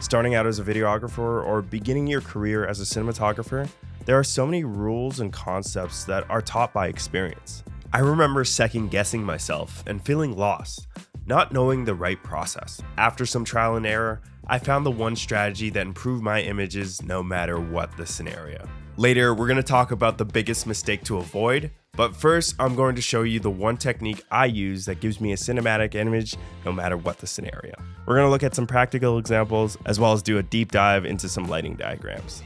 Starting out as a videographer or beginning your career as a cinematographer, there are so many rules and concepts that are taught by experience. I remember second guessing myself and feeling lost, not knowing the right process. After some trial and error, I found the one strategy that improved my images no matter what the scenario. Later, we're going to talk about the biggest mistake to avoid, but first, I'm going to show you the one technique I use that gives me a cinematic image no matter what the scenario. We're going to look at some practical examples as well as do a deep dive into some lighting diagrams.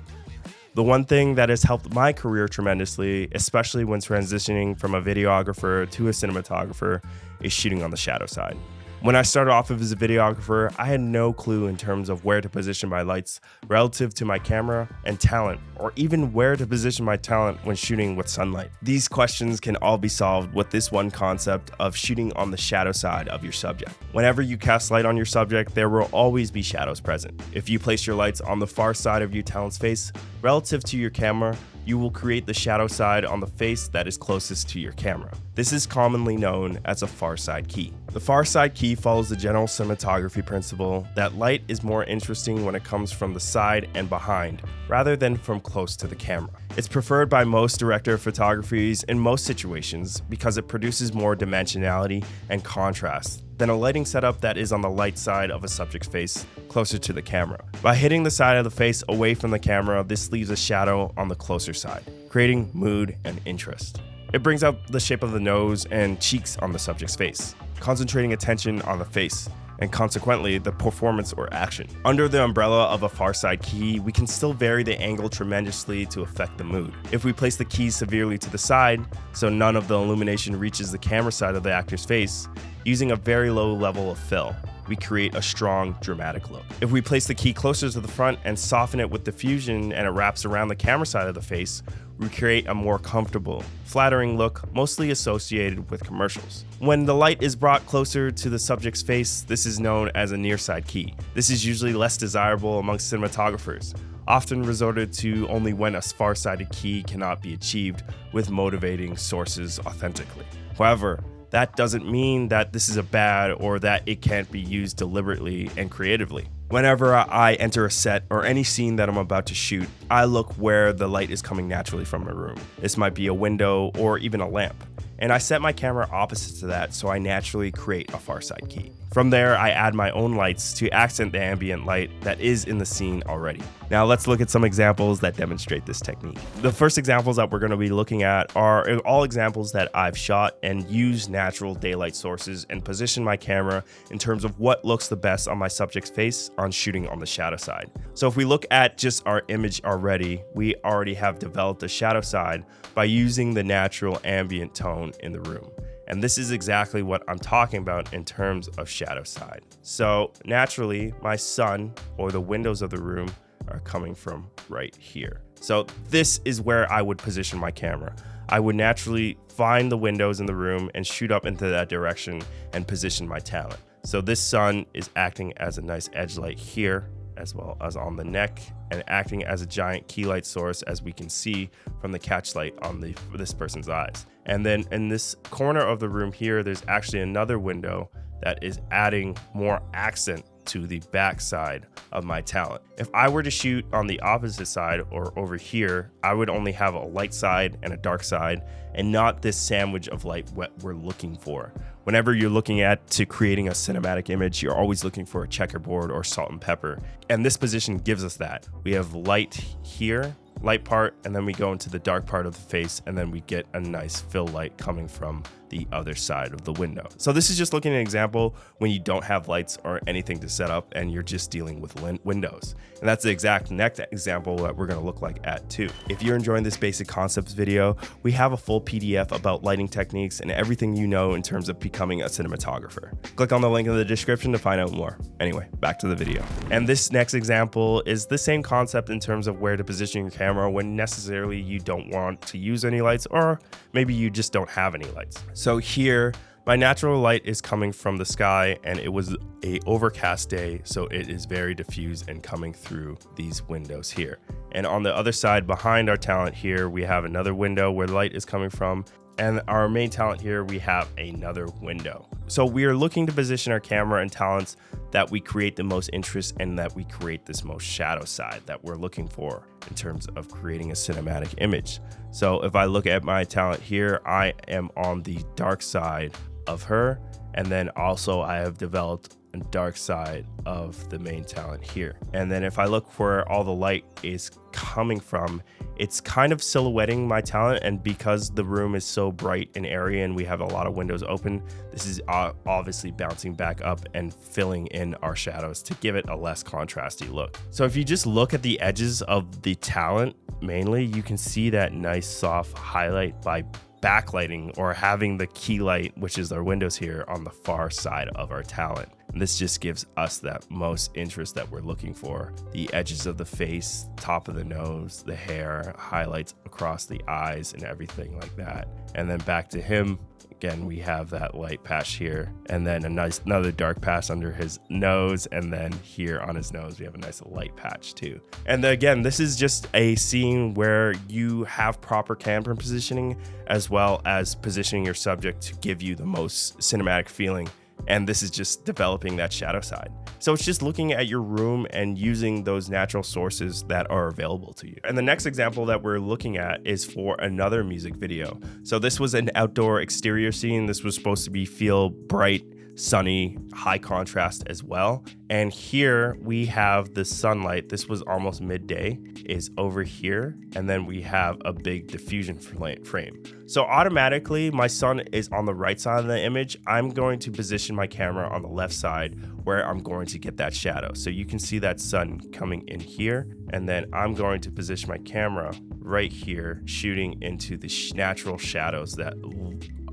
The one thing that has helped my career tremendously, especially when transitioning from a videographer to a cinematographer, is shooting on the shadow side. When I started off as a videographer, I had no clue in terms of where to position my lights relative to my camera and talent, or even where to position my talent when shooting with sunlight. These questions can all be solved with this one concept of shooting on the shadow side of your subject. Whenever you cast light on your subject, there will always be shadows present. If you place your lights on the far side of your talent's face relative to your camera, you will create the shadow side on the face that is closest to your camera. This is commonly known as a far side key. The far side key follows the general cinematography principle that light is more interesting when it comes from the side and behind, rather than from close to the camera. It's preferred by most director of photographies in most situations because it produces more dimensionality and contrast than a lighting setup that is on the light side of a subject's face closer to the camera. By hitting the side of the face away from the camera, this leaves a shadow on the closer side, creating mood and interest. It brings out the shape of the nose and cheeks on the subject's face, concentrating attention on the face, and consequently the performance or action. Under the umbrella of a far side key, we can still vary the angle tremendously to affect the mood. If we place the key severely to the side, so none of the illumination reaches the camera side of the actor's face, using a very low level of fill, we create a strong, dramatic look. If we place the key closer to the front and soften it with diffusion and it wraps around the camera side of the face, we create a more comfortable, flattering look mostly associated with commercials. When the light is brought closer to the subject's face, this is known as a near side key. This is usually less desirable amongst cinematographers, often resorted to only when a far-sided key cannot be achieved with motivating sources authentically. However, that doesn't mean that this is a bad or that it can't be used deliberately and creatively. Whenever I enter a set or any scene that I'm about to shoot, I look where the light is coming naturally from a room. This might be a window or even a lamp. And I set my camera opposite to that so I naturally create a far side key. From there, I add my own lights to accent the ambient light that is in the scene already. Now let's look at some examples that demonstrate this technique. The first examples that we're going to be looking at are all examples that I've shot and used natural daylight sources and positioned my camera in terms of what looks the best on my subject's face on shooting on the shadow side. So if we look at just our image already, we already have developed a shadow side by using the natural ambient tone in the room. And this is exactly what I'm talking about in terms of shadow side. So naturally, my sun or the windows of the room are coming from right here. So this is where I would position my camera. I would naturally find the windows in the room and shoot up into that direction and position my talent. So this sun is acting as a nice edge light here, as well as on the neck, and acting as a giant key light source, as we can see from the catch light on this person's eyes. And then in this corner of the room here, there's actually another window that is adding more accent to the back side of my talent. If I were to shoot on the opposite side or over here, I would only have a light side and a dark side, and not this sandwich of light what we're looking for. Whenever you're looking to creating a cinematic image, you're always looking for a checkerboard or salt and pepper. And this position gives us that. We have light here, light part, and then we go into the dark part of the face, and then we get a nice fill light coming from the other side of the window. So this is just looking at an example when you don't have lights or anything to set up and you're just dealing with windows. And that's the exact next example that we're going to look like at too. If you're enjoying this basic concepts video, we have a full PDF about lighting techniques and everything you know in terms of becoming a cinematographer. Click on the link in the description to find out more. Anyway, back to the video. And this next example is the same concept in terms of where to position your camera when necessarily you don't want to use any lights, or maybe you just don't have any lights. So here, my natural light is coming from the sky, and it was an overcast day, so it is very diffused and coming through these windows here. And on the other side, behind our talent here, we have another window where light is coming from, And our main talent here, we have another window. So we are looking to position our camera and talents that we create the most interest and that we create this most shadow side that we're looking for in terms of creating a cinematic image. So if I look at my talent here, I am on the dark side of her. And then also I have developed a dark side of the main talent here. And then if I look where all the light is coming from, it's kind of silhouetting my talent. And because the room is so bright and airy and we have a lot of windows open, this is obviously bouncing back up and filling in our shadows to give it a less contrasty look. So if you just look at the edges of the talent, mainly you can see that nice soft highlight by backlighting or having the key light, which is our windows here, on the far side of our talent. And this just gives us that most interest that we're looking for. The edges of the face, top of the nose, the hair, highlights across the eyes and everything like that. And then back to him, again, we have that light patch here, and then another dark patch under his nose, and then here on his nose we have a nice light patch too. And again, this is just a scene where you have proper camera positioning as well as positioning your subject to give you the most cinematic feeling. And this is just developing that shadow side. So it's just looking at your room and using those natural sources that are available to you. And the next example that we're looking at is for another music video. So this was an outdoor exterior scene. This was supposed to feel bright, sunny, high contrast as well. And here we have the sunlight. This was almost midday, is over here. And then we have a big diffusion frame. So automatically my sun is on the right side of the image. I'm going to position my camera on the left side where I'm going to get that shadow. So you can see that sun coming in here. And then I'm going to position my camera right here, shooting into the natural shadows that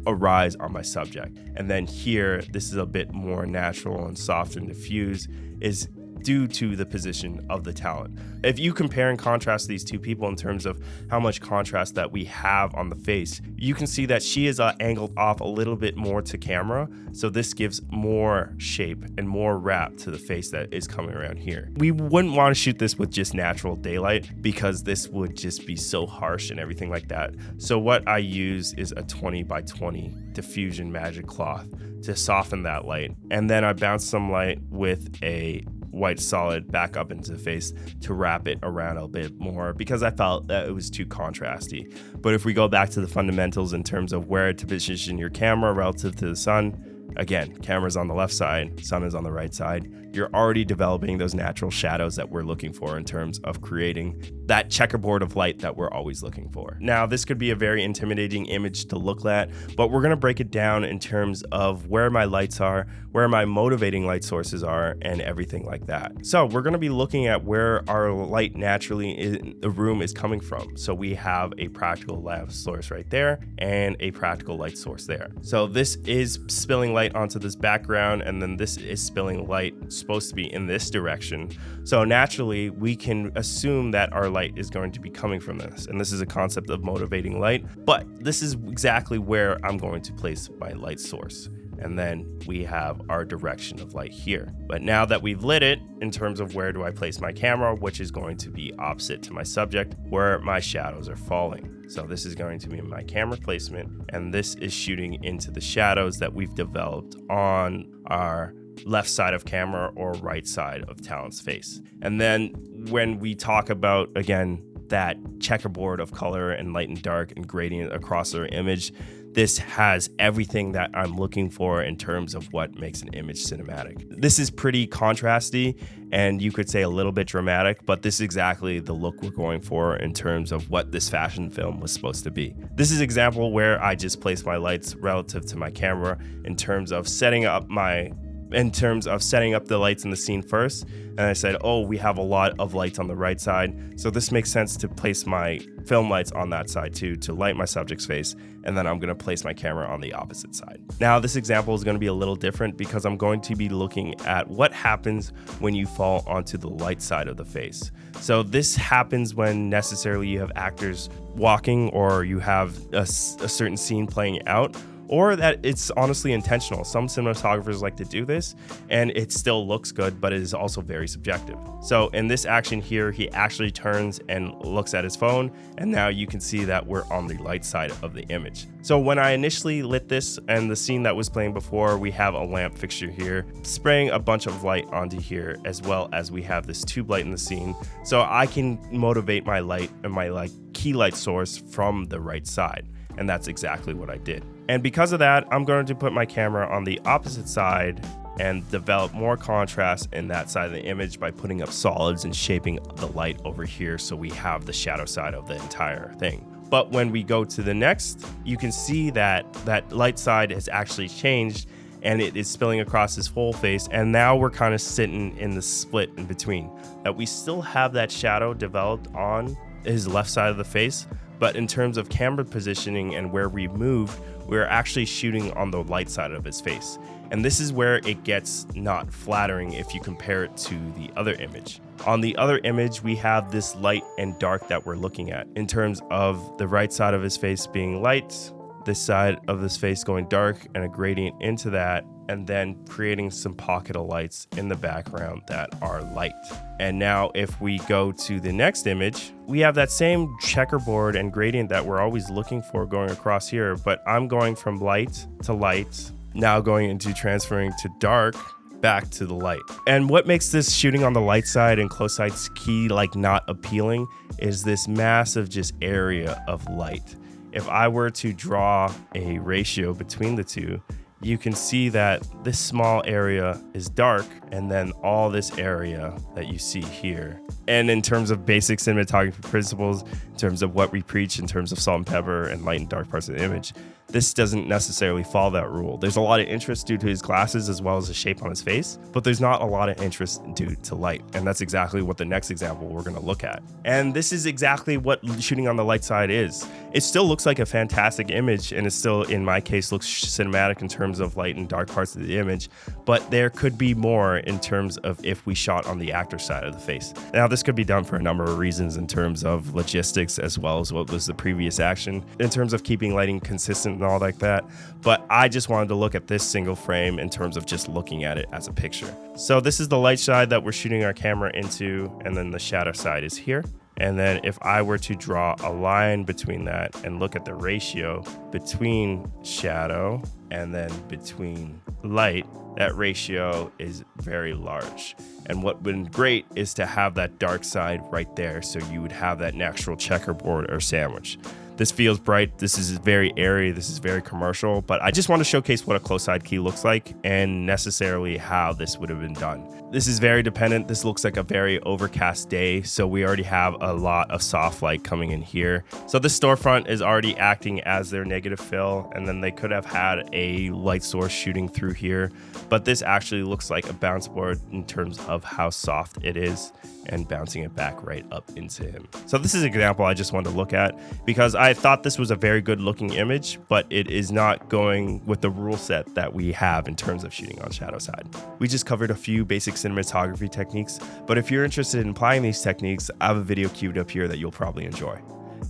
arise on my subject. And then here, this is a bit more natural and soft and diffuse, is due to the position of the talent. If you compare and contrast these two people in terms of how much contrast that we have on the face, you can see that she is angled off a little bit more to camera. So this gives more shape and more wrap to the face that is coming around here. We wouldn't want to shoot this with just natural daylight because this would just be so harsh and everything like that. So what I use is a 20x20 diffusion magic cloth to soften that light. And then I bounce some light with a white solid back up into the face to wrap it around a bit more because I felt that it was too contrasty. But if we go back to the fundamentals in terms of where to position your camera relative to the sun, again, camera's on the left side, sun is on the right side. You're already developing those natural shadows that we're looking for in terms of creating that checkerboard of light that we're always looking for. Now, this could be a very intimidating image to look at, but we're gonna break it down in terms of where my lights are, where my motivating light sources are, and everything like that. So we're gonna be looking at where our light naturally in the room is coming from. So we have a practical light source right there and a practical light source there. So this is spilling light onto this background, and then this is spilling light supposed to be in this direction. So naturally, we can assume that our light is going to be coming from this. And this is a concept of motivating light, but this is exactly where I'm going to place my light source. And then we have our direction of light here. But now that we've lit it, in terms of where do I place my camera, which is going to be opposite to my subject, where my shadows are falling. So this is going to be my camera placement, and this is shooting into the shadows that we've developed on our left side of camera or right side of talent's face. And then when we talk about, again, that checkerboard of color and light and dark and gradient across our image, this has everything that I'm looking for in terms of what makes an image cinematic. This is pretty contrasty and you could say a little bit dramatic, but this is exactly the look we're going for in terms of what this fashion film was supposed to be. This is an example where I just placed my lights relative to my camera in terms of setting up the lights in the scene first. And I said, oh, we have a lot of lights on the right side. So this makes sense to place my film lights on that side too, to light my subject's face. And then I'm gonna place my camera on the opposite side. Now this example is gonna be a little different because I'm going to be looking at what happens when you fall onto the light side of the face. So this happens when necessarily you have actors walking or you have a certain scene playing out, or that it's honestly intentional. Some cinematographers like to do this and it still looks good, but it is also very subjective. So in this action here, he actually turns and looks at his phone, and now you can see that we're on the light side of the image. So when I initially lit this and the scene that was playing before, we have a lamp fixture here spraying a bunch of light onto here, as well as we have this tube light in the scene. So I can motivate my light and my key light source from the right side. And that's exactly what I did. And because of that, I'm going to put my camera on the opposite side and develop more contrast in that side of the image by putting up solids and shaping the light over here so we have the shadow side of the entire thing. But when we go to the next, you can see that that light side has actually changed and it is spilling across his whole face. And now we're kind of sitting in the split in between, that we still have that shadow developed on his left side of the face. But in terms of camera positioning and where we moved, we're actually shooting on the light side of his face. And this is where it gets not flattering if you compare it to the other image. On the other image, we have this light and dark that we're looking at in terms of the right side of his face being light, this side of his face going dark, and a gradient into that, and then creating some pocket of lights in the background that are light. And now if we go to the next image, we have that same checkerboard and gradient that we're always looking for going across here, but I'm going from light to light, now going into transferring to dark, back to the light. And what makes this shooting on the light side and close side's key not appealing is this massive just area of light. If I were to draw a ratio between the two, you can see that this small area is dark and then all this area that you see here. And in terms of basic cinematography principles, in terms of what we preach, in terms of salt and pepper and light and dark parts of the image, this doesn't necessarily follow that rule. There's a lot of interest due to his glasses as well as the shape on his face, but there's not a lot of interest due to light. And that's exactly what the next example we're gonna look at. And this is exactly what shooting on the light side is. It still looks like a fantastic image, and it still, in my case, looks cinematic in terms of light and dark parts of the image, but there could be more in terms of if we shot on the actor side of the face. Now, this could be done for a number of reasons in terms of logistics as well as what was the previous action, in terms of keeping lighting consistent and all like that. But I just wanted to look at this single frame in terms of just looking at it as a picture. So this is the light side that we're shooting our camera into, and then the shadow side is here. And then if I were to draw a line between that and look at the ratio between shadow and then between light, that ratio is very large. And what would be great is to have that dark side right there, so you would have that natural checkerboard or sandwich. This feels bright, this is very airy, this is very commercial, but I just want to showcase what a close side key looks like and necessarily how this would have been done. This is very dependent. This looks like a very overcast day, so we already have a lot of soft light coming in here. So this storefront is already acting as their negative fill, and then they could have had a light source shooting through here, but this actually looks like a bounce board in terms of how soft it is and bouncing it back right up into him. So this is an example I just wanted to look at because I thought this was a very good looking image, but it is not going with the rule set that we have in terms of shooting on shadow side. We just covered a few basic cinematography techniques, but if you're interested in applying these techniques, I have a video queued up here that you'll probably enjoy.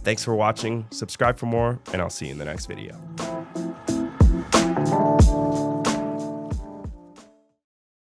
Thanks for watching, subscribe for more, and I'll see you in the next video.